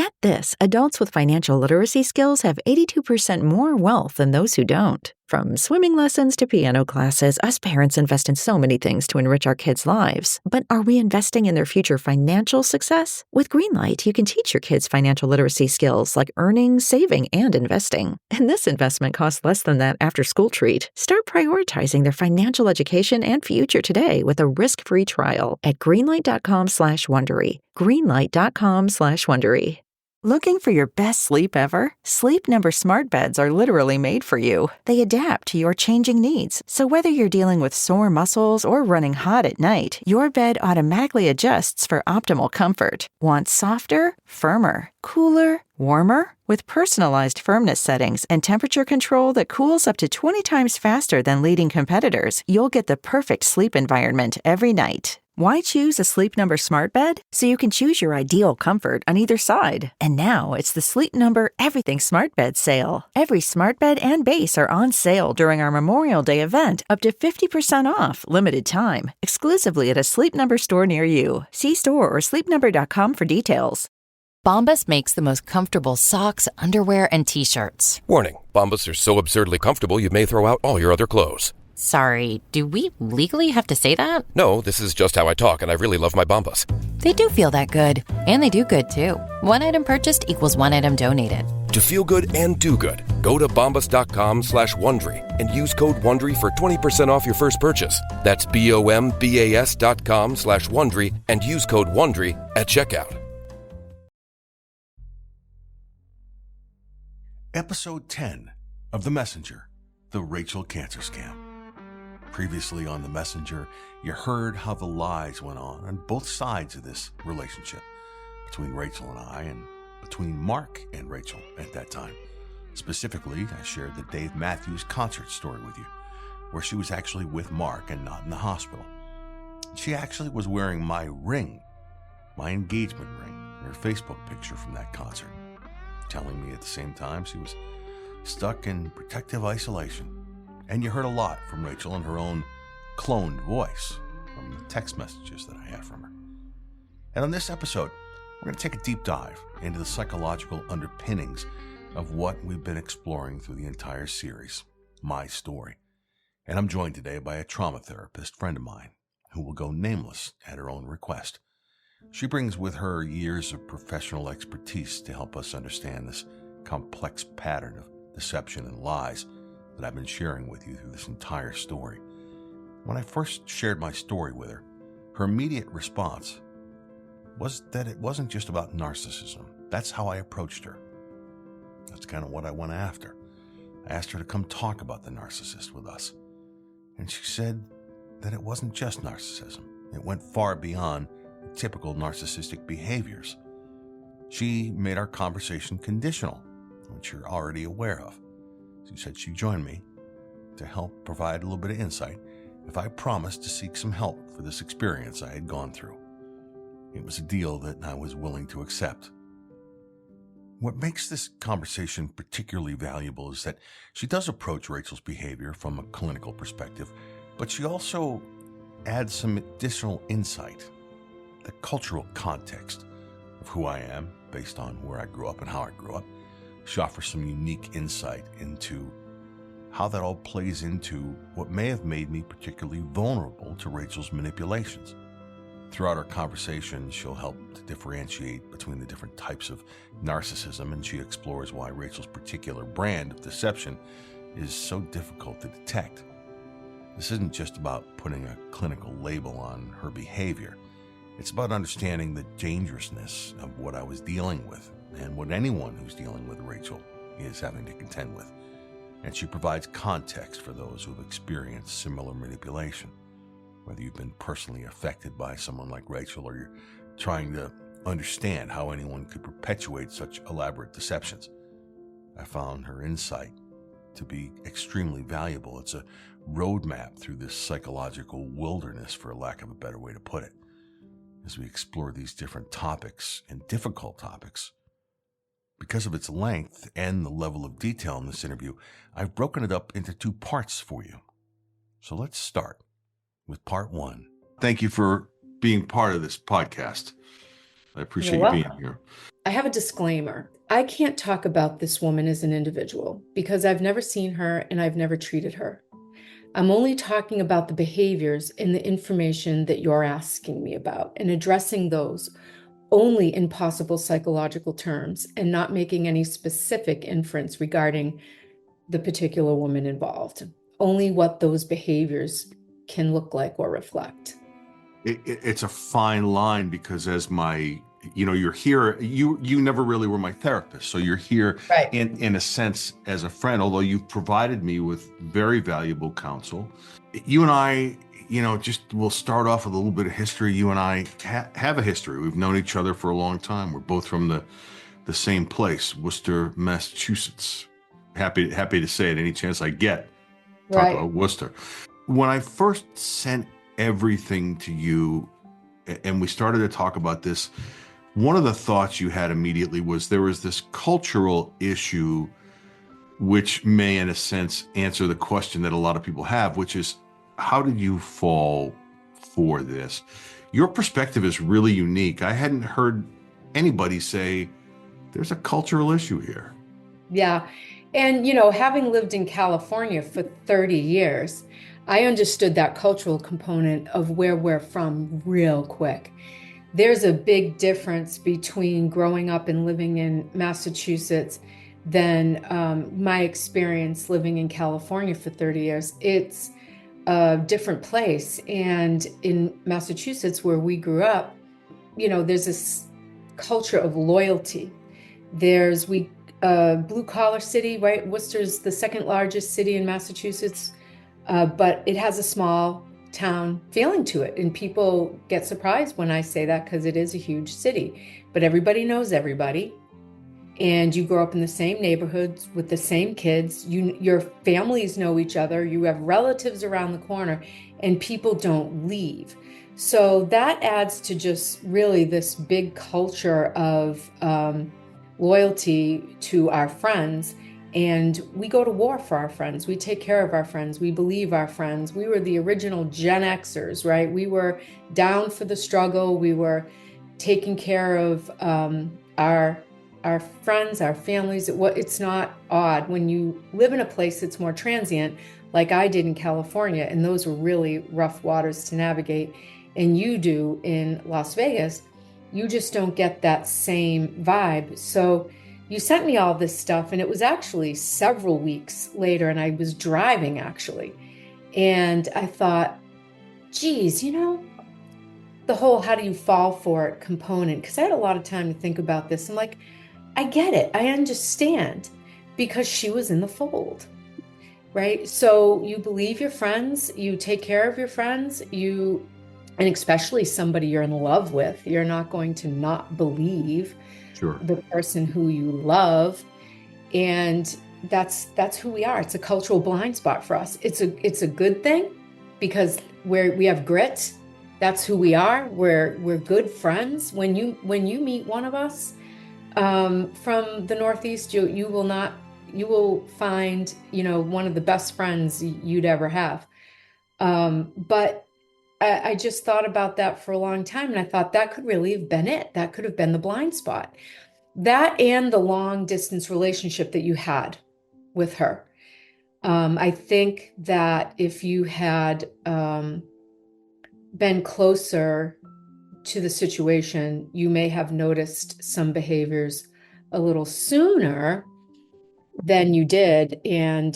Get this, adults with financial literacy skills have 82% more wealth than those who don't. From swimming lessons to piano classes, us parents invest in so many things to enrich our kids' lives. But are we investing in their future financial success? With Greenlight, you can teach your kids financial literacy skills like earning, saving, and investing. And this investment costs less than that after-school treat. Start prioritizing their financial education and future today with a risk-free trial at greenlight.com/Wondery. Greenlight.com/Wondery. Looking for your best sleep ever? Sleep Number smart beds are literally made for you. They adapt to your changing needs. So whether you're dealing with sore muscles or running hot at night, your bed automatically adjusts for optimal comfort. Want softer, firmer, cooler, warmer? With personalized firmness settings and temperature control that cools up to 20 times faster than leading competitors, you'll get the perfect sleep environment every night. Why choose a Sleep Number smart bed? So you can choose your ideal comfort on either side. And now it's the Sleep Number Everything Smart Bed sale. Every smart bed and base are on sale during our Memorial Day event, up to 50% off, limited time, exclusively at a Sleep Number store near you. See store or sleepnumber.com for details. Bombas makes the most comfortable socks, underwear, and T-shirts. Warning, Bombas are so absurdly comfortable you may throw out all your other clothes. Sorry, do we legally have to say that? No, this is just how I talk, and I really love my Bombas. They do feel that good. And they do good, too. One item purchased equals one item donated. To feel good and do good, go to bombas.com/Wondery and use code WONDERY for 20% off your first purchase. That's BOMBAS.com/Wondery and use code WONDERY at checkout. Episode 10 of The Messenger, the Rachel Cancer Scam. Previously on The Messenger, you heard how the lies went on both sides of this relationship, between Rachel and I, and between Mark and Rachel at that time. Specifically, I shared the Dave Matthews concert story with you, where she was actually with Mark and not in the hospital. She actually was wearing my ring, my engagement ring, in her Facebook picture from that concert, telling me at the same time she was stuck in protective isolation. And you heard a lot from Rachel in her own cloned voice from the text messages that I had from her. And on this episode, we're going to take a deep dive into the psychological underpinnings of what we've been exploring through the entire series, My Story. And I'm joined today by a trauma therapist friend of mine who will go nameless at her own request. She brings with her years of professional expertise to help us understand this complex pattern of deception and lies that I've been sharing with you through this entire story. When I first shared my story with her, her immediate response was that it wasn't just about narcissism. That's how I approached her. That's kind of what I went after. I asked her to come talk about the narcissist with us. And she said that it wasn't just narcissism. It went far beyond typical narcissistic behaviors. She made our conversation conditional, which you're already aware of. She said she'd join me to help provide a little bit of insight if I promised to seek some help for this experience I had gone through. It was a deal that I was willing to accept. What makes this conversation particularly valuable is that she does approach Rachel's behavior from a clinical perspective, but she also adds some additional insight, the cultural context of who I am based on where I grew up and how I grew up. She offers some unique insight into how that all plays into what may have made me particularly vulnerable to Rachel's manipulations. Throughout our conversation, she'll help to differentiate between the different types of narcissism, and she explores why Rachel's particular brand of deception is so difficult to detect. This isn't just about putting a clinical label on her behavior. It's about understanding the dangerousness of what I was dealing with and what anyone who's dealing with Rachel is having to contend with. And she provides context for those who have experienced similar manipulation. Whether you've been personally affected by someone like Rachel or you're trying to understand how anyone could perpetuate such elaborate deceptions. I found her insight to be extremely valuable. It's a roadmap through this psychological wilderness, for lack of a better way to put it, as we explore these different topics and difficult topics. Because of its length and the level of detail in this interview, I've broken it up into 2 parts for you. So let's start with part 1. Thank you for being part of this podcast. I appreciate you being here. I have a disclaimer. I can't talk about this woman as an individual because I've never seen her and I've never treated her. I'm only talking about the behaviors and the information that you're asking me about and addressing those only in possible psychological terms and not making any specific inference regarding the particular woman involved. Only what those behaviors can look like or reflect. It's a fine line because as you're here, you never really were my therapist. So you're here Right. in a sense as a friend, although you've provided me with very valuable counsel. You and I, we'll start off with a little bit of history. You and I have a history. We've known each other for a long time. We're both from the same place, Worcester, Massachusetts. Happy to say it any chance I get. Talk Right. about Worcester. When I first sent everything to you and we started to talk about this, one of the thoughts you had immediately was there was this cultural issue which may in a sense answer the question that a lot of people have, which is how did you fall for this? Your perspective is really unique. I hadn't heard anybody say there's a cultural issue here. Yeah. And, having lived in California for 30 years, I understood that cultural component of where we're from real quick. There's a big difference between growing up and living in Massachusetts than my experience living in California for 30 years. It's a different place. And in Massachusetts, where we grew up, there's this culture of loyalty. There's blue collar city, right? Worcester's the second largest city in Massachusetts, but it has a small town feeling to it. And people get surprised when I say that because it is a huge city, but everybody knows everybody. And you grow up in the same neighborhoods with the same kids. Your families know each other. You have relatives around the corner and people don't leave. So that adds to just really this big culture of loyalty to our friends. And we go to war for our friends. We take care of our friends. We believe our friends. We were the original Gen Xers, right? We were down for the struggle. We were taking care of our friends, our families. It's not odd when you live in a place that's more transient, like I did in California, and those were really rough waters to navigate, and you do in Las Vegas, you just don't get that same vibe. So you sent me all this stuff, and it was actually several weeks later, and I was driving actually. And I thought, geez, the whole how do you fall for it component, because I had a lot of time to think about this. I'm like, I get it. I understand, because she was in the fold, right? So you believe your friends, you take care of your friends, and especially somebody you're in love with, you're not going to not believe the person who you love. And that's who we are. It's a cultural blind spot for us. It's a good thing because we have grit. That's who we are. We're good friends. When you meet one of us from the Northeast, you will find, one of the best friends you'd ever have. But I just thought about that for a long time, and I thought that could really have been it. That could have been the blind spot. That and the long distance relationship that you had with her. I think that if you had been closer to the situation, you may have noticed some behaviors a little sooner than you did. And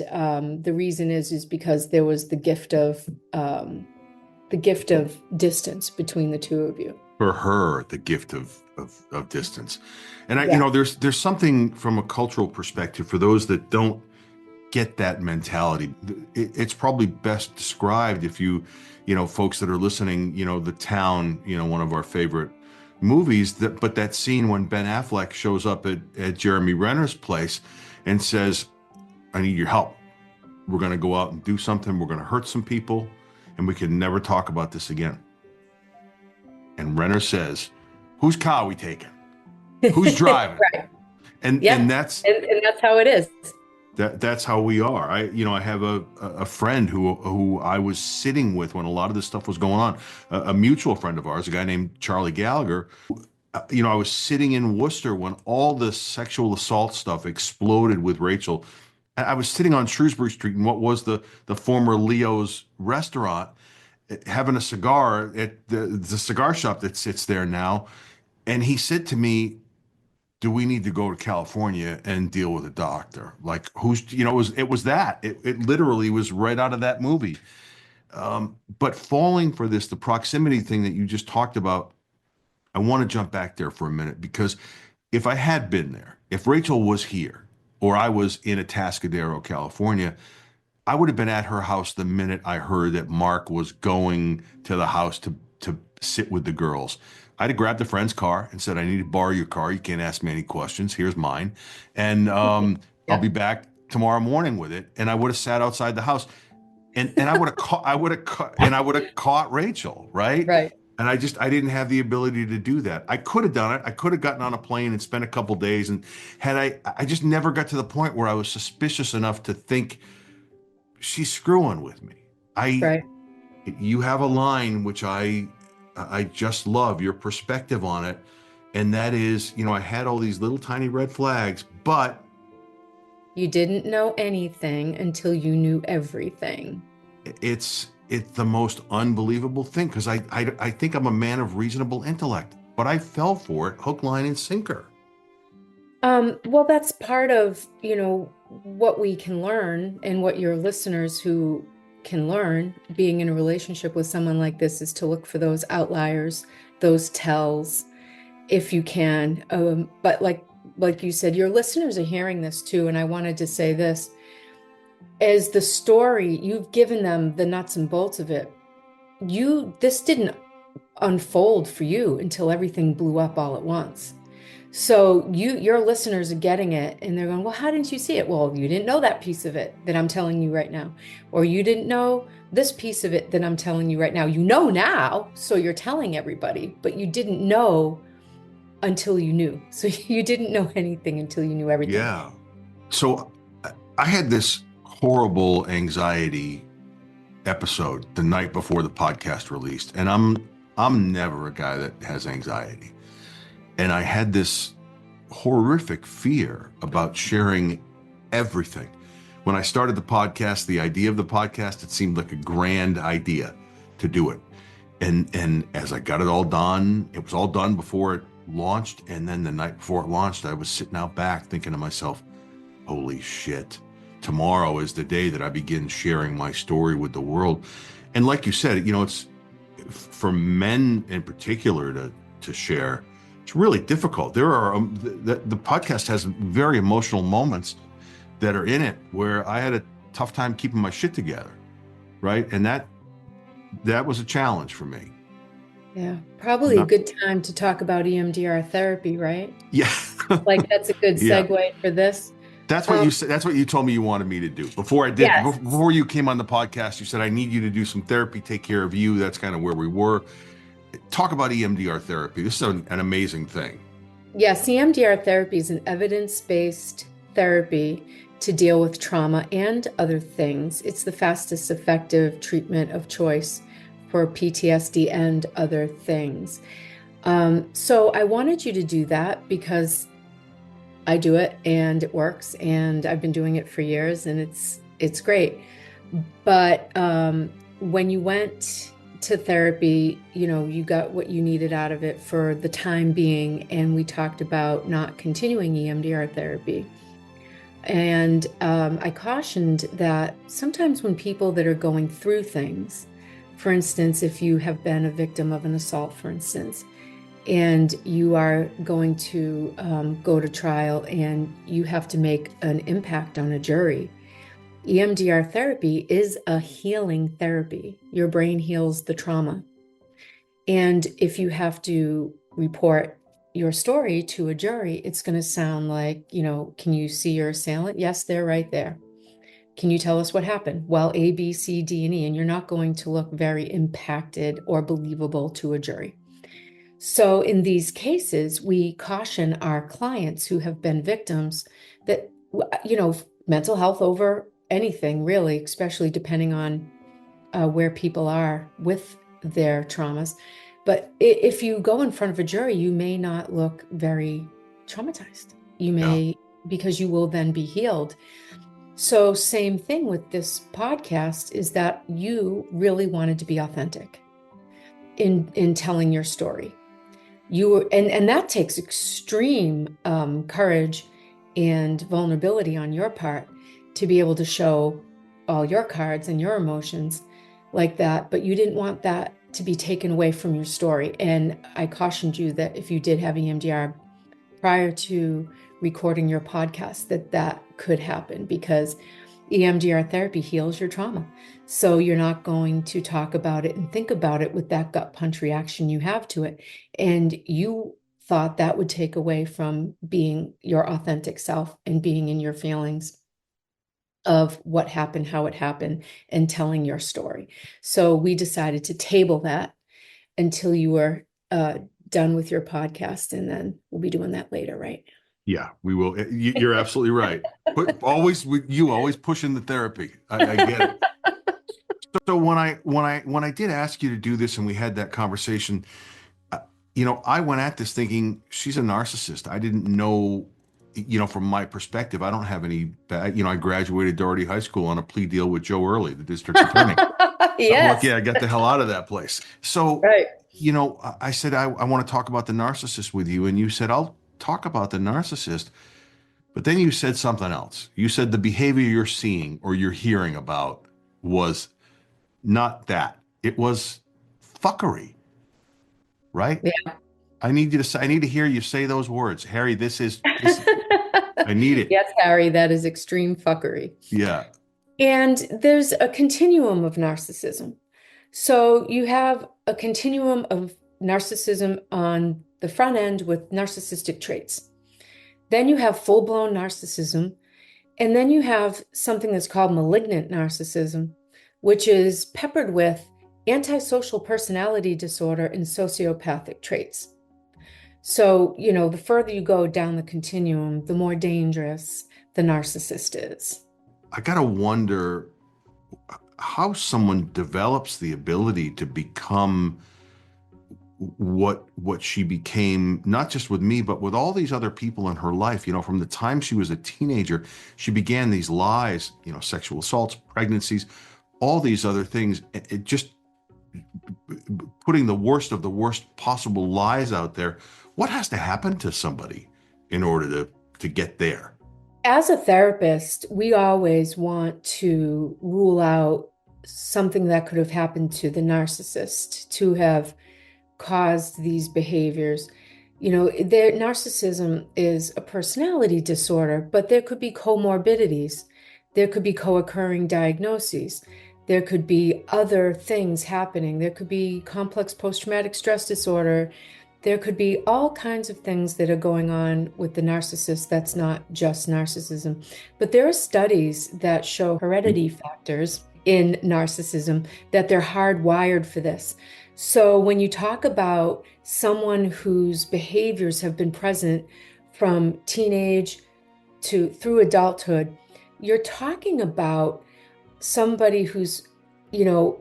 the reason is because there was the gift of distance between the two of you. For her, the gift of distance. And there's something from a cultural perspective for those that don't get that mentality. It's probably best described if folks that are listening, The Town, one of our favorite movies, but that scene when Ben Affleck shows up at Jeremy Renner's place and says, I need your help. We're going to go out and do something. We're going to hurt some people, and we can never talk about this again. And Renner says, whose car are we taking? Who's driving? Right. And that's how it is. That's how we are. I have a friend who I was sitting with when a lot of this stuff was going on, a mutual friend of ours, a guy named Charlie Gallagher. I was sitting in Worcester when all the sexual assault stuff exploded with Rachel. I was sitting on Shrewsbury Street in what was the former Leo's restaurant, having a cigar at the cigar shop that sits there now. And he said to me, do we need to go to California and deal with a doctor? Like it was that. It literally was right out of that movie. But falling for this, the proximity thing that you just talked about, I want to jump back there for a minute because if I had been there, if Rachel was here or I was in Atascadero, California, I would have been at her house the minute I heard that Mark was going to the house to sit with the girls. I'd have grabbed a friend's car and said, I need to borrow your car. You can't ask me any questions. Here's mine. And I'll be back tomorrow morning with it. And I would have sat outside the house and I would have caught Rachel, right? Right. And I didn't have the ability to do that. I could have done it. I could have gotten on a plane and spent a couple days. And I just never got to the point where I was suspicious enough to think she's screwing with me. Right. You have a line, which I just love your perspective on it. And that is, I had all these little tiny red flags, but you didn't know anything until you knew everything. It's the most unbelievable thing because I think I'm a man of reasonable intellect, but I fell for it hook, line, and sinker. Well, that's part of, what we can learn and what your listeners who can learn being in a relationship with someone like this is to look for those outliers, those tells, if you can. But like you said, your listeners are hearing this too. And I wanted to say this. As the story, you've given them the nuts and bolts of it. This didn't unfold for you until everything blew up all at once. So your listeners are getting it and they're going, well, how didn't you see it? Well, you didn't know that piece of it that I'm telling you right now. Or you didn't know this piece of it that I'm telling you right now. You know now, so you're telling everybody, but you didn't know until you knew. So you didn't know anything until you knew everything. Yeah. So I had this horrible anxiety episode the night before the podcast released. And I'm never a guy that has anxiety. And I had this horrific fear about sharing everything. When I started the podcast, the idea of the podcast, it seemed like a grand idea to do it. And as I got it all done, it was all done before it launched. And then the night before it launched, I was sitting out back thinking to myself, holy shit, tomorrow is the day that I begin sharing my story with the world. And like you said, it's for men in particular to share. It's really difficult. There are the podcast has very emotional moments that are in it where I had a tough time keeping my shit together, right? And that was a challenge for me. Yeah, probably a good time to talk about EMDR therapy, right? Yeah, like that's a good segue for this. That's what you said. That's what you told me you wanted me to do before I did. Yes. Before you came on the podcast, you said I need you to do some therapy, take care of you. That's kind of where we were. Talk about EMDR therapy. This is an amazing thing. Yes, EMDR therapy is an evidence-based therapy to deal with trauma and other things. It's the fastest effective treatment of choice for PTSD and other things. So I wanted you to do that because I do it and it works and I've been doing it for years and it's great. But when you went to therapy, you got what you needed out of it for the time being. And we talked about not continuing EMDR therapy. And I cautioned that sometimes when people that are going through things, for instance, if you have been a victim of an assault, for instance, and you are going to go to trial and you have to make an impact on a jury, EMDR therapy is a healing therapy. Your brain heals the trauma. And if you have to report your story to a jury, it's going to sound like, can you see your assailant? Yes, they're right there. Can you tell us what happened? Well, A, B, C, D, and E, and you're not going to look very impacted or believable to a jury. So in these cases, we caution our clients who have been victims that, mental health over anything really, especially depending on where people are with their traumas. But if you go in front of a jury, you may not look very traumatized. You may, because you will then be healed. So same thing with this podcast, is that you really wanted to be authentic in telling your story. And that takes extreme courage and vulnerability on your part to be able to show all your cards and your emotions like that. But you didn't want that to be taken away from your story. And I cautioned you that if you did have EMDR prior to recording your podcast, that could happen, because EMDR therapy heals your trauma. So you're not going to talk about it and think about it with that gut punch reaction you have to it. And you thought that would take away from being your authentic self and being in your feelings of what happened, how it happened, and telling your story. So we decided to table that until you were done with your podcast, and then we'll be doing that later, right? Yeah, we will. You're absolutely right. But you always pushing the therapy. I get it. So when I did ask you to do this and we had that conversation, I went at this thinking she's a narcissist. I didn't know, from my perspective, I don't have any bad, I graduated Doherty High School on a plea deal with Joe Early, the district attorney. Yes. I got the hell out of that place. So, right. I said, I want to talk about the narcissist with you. And you said, I'll talk about the narcissist. But then you said something else. You said the behavior you're seeing or you're hearing about was not that. It was fuckery, right? Yeah. I need to hear you say those words. Harry, this I need it. Yes, Harry, that is extreme fuckery. Yeah. And there's a continuum of narcissism. So you have a continuum of narcissism on the front end with narcissistic traits. Then you have full-blown narcissism. And then you have something that's called malignant narcissism, which is peppered with antisocial personality disorder and sociopathic traits. So, the further you go down the continuum, the more dangerous the narcissist is. I got to wonder how someone develops the ability to become what she became, not just with me, but with all these other people in her life. From the time she was a teenager, she began these lies, sexual assaults, pregnancies, all these other things. It just putting the worst of the worst possible lies out there. What has to happen to somebody in order to get there? As a therapist, we always want to rule out something that could have happened to the narcissist to have caused these behaviors. Their narcissism is a personality disorder, but there could be comorbidities. There could be co-occurring diagnoses. There could be other things happening. There could be complex post-traumatic stress disorder. There could be all kinds of things that are going on with the narcissist that's not just narcissism. But there are studies that show heredity factors in narcissism, that they're hardwired for this. So when you talk about someone whose behaviors have been present from teenage to through adulthood, you're talking about somebody who's,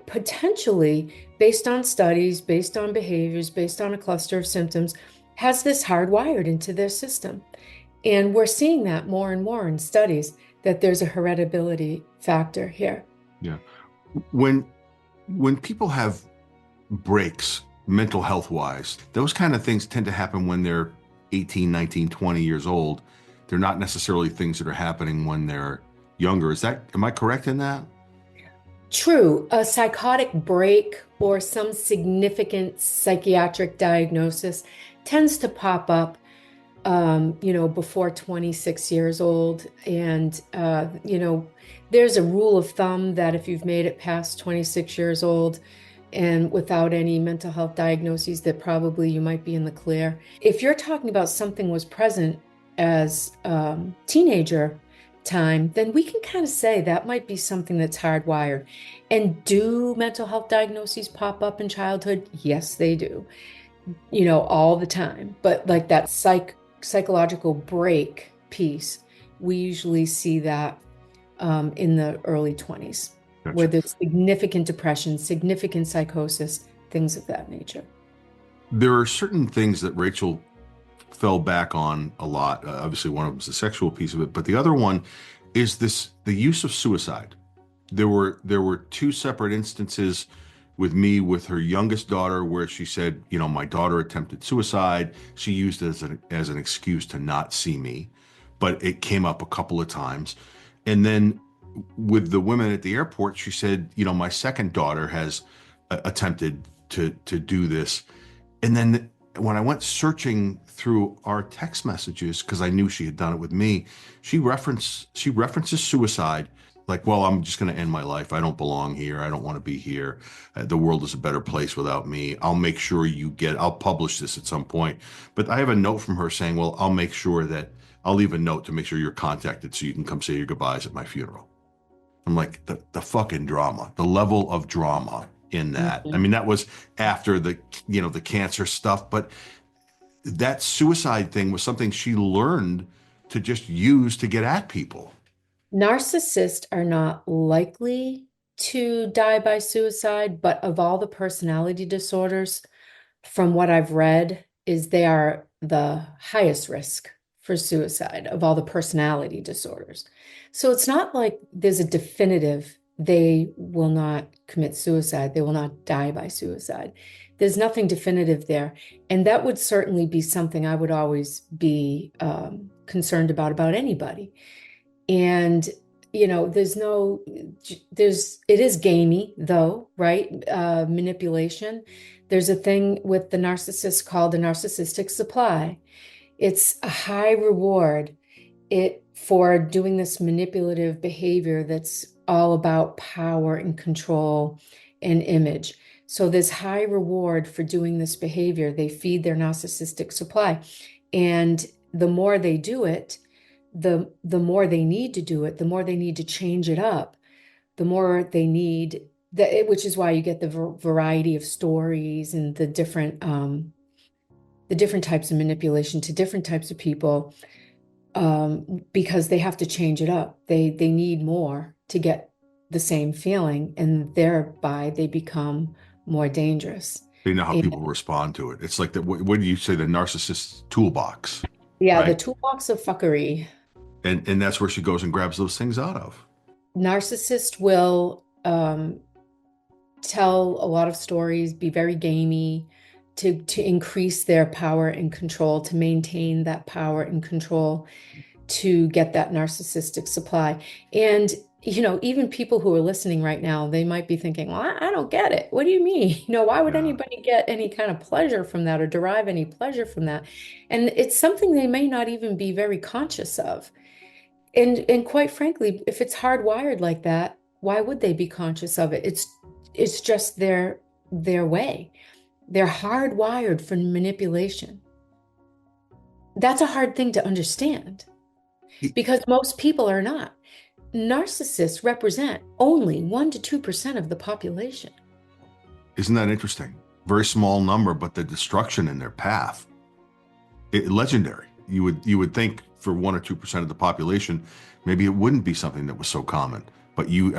potentially, based on studies, based on behaviors, based on a cluster of symptoms, has this hardwired into their system. And we're seeing that more and more in studies, that there's a hereditability factor here. Yeah. When people have breaks mental health wise, those kind of things tend to happen when they're 18, 19, 20 years old. They're not necessarily things that are happening when they're younger. Am I correct in that? True. A psychotic break or some significant psychiatric diagnosis tends to pop up, before 26 years old. And, there's a rule of thumb that if you've made it past 26 years old and without any mental health diagnoses, that probably you might be in the clear. If you're talking about something was present as teenager time, then we can kind of say that might be something that's hardwired. And do mental health diagnoses pop up in childhood? Yes, they do, all the time. But like that psychological break piece, we usually see that in the early 20s, Gotcha. where there's significant depression, significant psychosis, things of that nature. There are certain things that Rachel fell back on a lot. Obviously, one of them is the sexual piece of it, but the other one is the use of suicide. There were two separate instances with me with her youngest daughter where she said, my daughter attempted suicide. She used it as an excuse to not see me, but it came up a couple of times. And then with the women at the airport, she said, my second daughter has attempted to do this. And then when I went searching through our text messages, because I knew she had done it with me, she references suicide. Like, well, I'm just going to end my life. I don't belong here. I don't want to be here. The world is a better place without me. I'll make sure I'll publish this at some point. But I have a note from her saying, well, I'll leave a note to make sure you're contacted so you can come say your goodbyes at my funeral. I'm like, the fucking drama, the level of drama in that. Mm-hmm. I mean, that was after the cancer stuff, but that suicide thing was something she learned to just use to get at people. Narcissists are not likely to die by suicide, but of all the personality disorders, from what I've read, is they are the highest risk for suicide of all the personality disorders. So it's not like there's a definitive, they will not commit suicide, they will not die by suicide. There's nothing definitive there. And that would certainly be something I would always be concerned about anybody. And, it is gamey though, right? Manipulation. There's a thing with the narcissist called a narcissistic supply. It's a high reward for doing this manipulative behavior that's all about power and control and image. So there's high reward for doing this behavior. They feed their narcissistic supply. And the more they do it, the more they need to do it, the more they need to change it up, the more they need that, which is why you get the variety of stories and the different types of manipulation to different types of people, because they have to change it up. They need more to get the same feeling, and thereby they become more dangerous. They know how people respond to it. It's like what do you say, the narcissist's toolbox? Yeah, right? The toolbox of fuckery. And that's where she goes and grabs those things out of. Narcissist will tell a lot of stories, be very gamey, to increase their power and control, to maintain that power and control, to get that narcissistic supply. And even people who are listening right now, they might be thinking, well, I don't get it. What do you mean? Why would anybody get any kind of pleasure from that or derive any pleasure from that? And it's something they may not even be very conscious of. And quite frankly, if it's hardwired like that, why would they be conscious of it? It's just their way. They're hardwired for manipulation. That's a hard thing to understand because most people are not. Narcissists represent only 1% to 2% of the population. Isn't that interesting? Very small number, but the destruction in their path, legendary. You would think for 1% or 2% of the population, maybe it wouldn't be something that was so common. But you've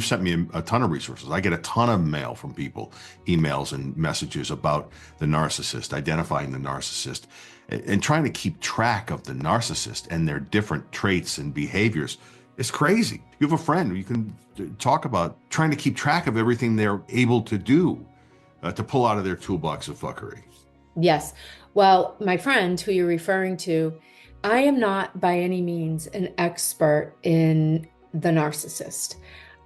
sent me a ton of resources. I get a ton of mail from people, emails and messages about the narcissist, identifying the narcissist, and trying to keep track of the narcissist and their different traits and behaviors. It's crazy. You have a friend who you can talk about trying to keep track of everything they're able to do to pull out of their toolbox of fuckery. Yes. Well, my friend who you're referring to, I am not by any means an expert in the narcissist.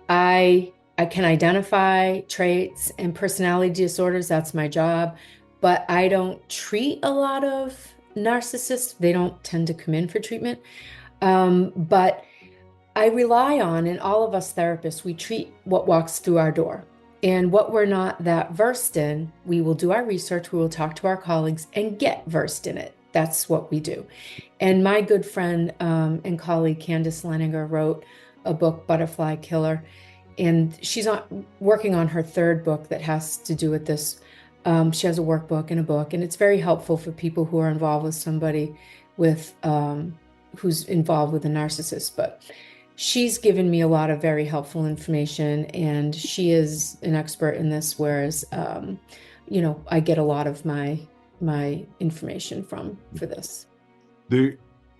I can identify traits and personality disorders. That's my job. But I don't treat a lot of narcissists. They don't tend to come in for treatment. But I rely on, and all of us therapists, we treat what walks through our door. And what we're not that versed in, we will do our research, we will talk to our colleagues and get versed in it. That's what we do. And my good friend and colleague, Candace Leninger, wrote a book, Butterfly Killer. And she's working on her third book that has to do with this. She has a workbook and a book, and it's very helpful for people who are involved with somebody with who's involved with a narcissist. But she's given me a lot of very helpful information, and she is an expert in this, whereas I get a lot of my information from for this.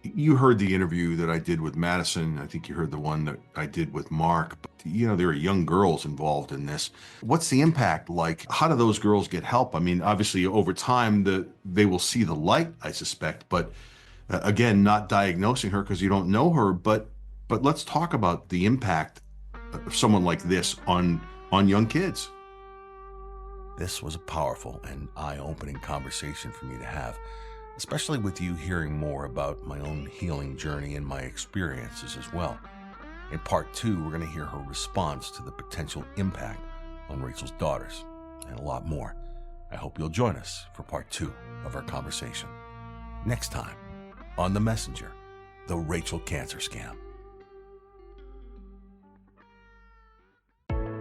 You heard the interview that I did with Madison. I think you heard the one that I did with Mark. But, there are young girls involved in this. What's the impact like? How do those girls get help? I mean, obviously, over time, they will see the light, I suspect. But again, not diagnosing her because you don't know her. But let's talk about the impact of someone like this on young kids. This was a powerful and eye-opening conversation for me to have, especially with you hearing more about my own healing journey and my experiences as well. In part 2, we're going to hear her response to the potential impact on Rachel's daughters and a lot more. I hope you'll join us for part 2 of our conversation. Next time on The Messenger, the Rachel Cancer Scam.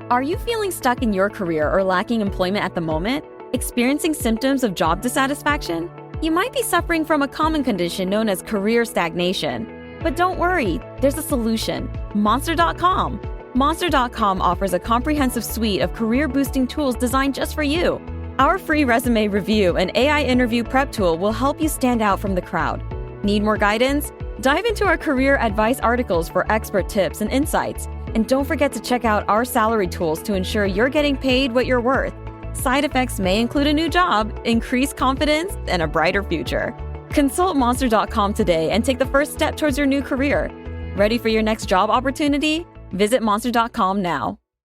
Are you feeling stuck in your career or lacking employment at the moment? Experiencing symptoms of job dissatisfaction? You might be suffering from a common condition known as career stagnation. But don't worry, there's a solution. Monster.com. Monster.com offers a comprehensive suite of career-boosting tools designed just for you. Our free resume review and AI interview prep tool will help you stand out from the crowd. Need more guidance? Dive into our career advice articles for expert tips and insights. And don't forget to check out our salary tools to ensure you're getting paid what you're worth. Side effects may include a new job, increased confidence, and a brighter future. Consult Monster.com today and take the first step towards your new career. Ready for your next job opportunity? Visit Monster.com now.